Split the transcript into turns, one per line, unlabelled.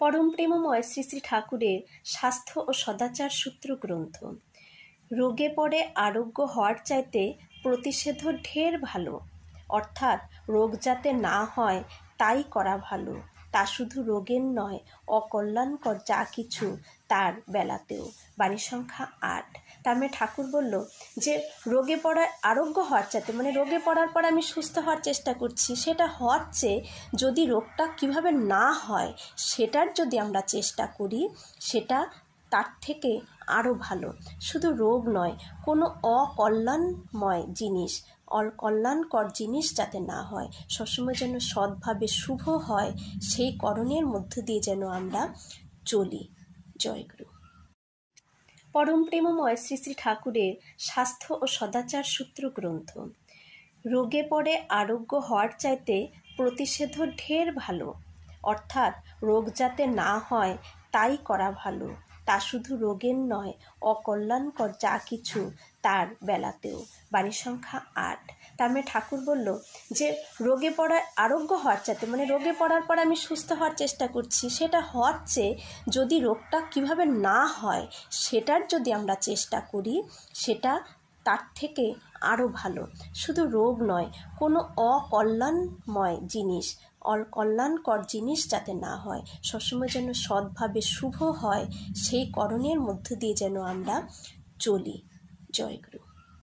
পরম প্রেমময় শ্রী শ্রী ঠাকুরের স্বাস্থ্য ও সদাচার সূত্র গ্রন্থ। রোগে পড়ে আরোগ্য হওয়ার চাইতে প্রতিষেধ ঢের ভালো, অর্থাৎ রোগ যাতে না হয় তাই করা ভালো। তা শুধু রোগের নয়, অকল্যাণকর যা কিছু তার বেলাতেও। বাণী সংখ্যা 8। তার মানে ঠাকুর বলল যে রোগে পড়ার আরোগ্য হওয়ার চাইতে, মানে রোগে পড়ার পর আমি সুস্থ হওয়ার চেষ্টা করছি, সেটা হওয়ার চেয়ে যদি রোগটা কিভাবে না হয় সেটার যদি আমরা চেষ্টা করি, সেটা তার থেকে আরও ভালো। শুধু রোগ নয়, কোনো অকল্যাণময় জিনিস, অকল্যাণকর জিনিস যাতে না হয়, সবসময় যেন সৎভাবে শুভ হয়, সেই করণের মধ্য দিয়ে যেন আমরা চলি। জয়গুরু। পরম প্রেমময় শ্রী শ্রী ঠাকুরের স্বাস্থ্য ও সদাচার সূত্র গ্রন্থ। রোগে পড়ে আরোগ্য হওয়ার চাইতে প্রতিষেধ ঢের ভালো, অর্থাৎ রোগ যাতে না হয় তাই করা ভালো। তা শুধু রোগের নয়, অকল্যাণকর যা কিছু তার বেলাতেও। বাণী সংখ্যা 8। তার মানে ঠাকুর বলল যে রোগে পড়ার আরোগ্য হওয়ার চাইতে, মানে রোগে পড়ার পর আমি সুস্থ হওয়ার চেষ্টা করছি, সেটা হওয়ার চেয়ে যদি রোগটা কিভাবে না হয় সেটার যদি আমরা চেষ্টা করি, সেটা তার থেকে আরও ভালো। শুধু রোগ নয়, কোনো অকল্যাণময় জিনিস, অকল্যাণকর জিনিস যাতে না হয়, সবসময় যেন সৎভাবে শুভ হয়, সেই করণের মধ্য দিয়ে যেন আমরা চলি। জয়গুরু।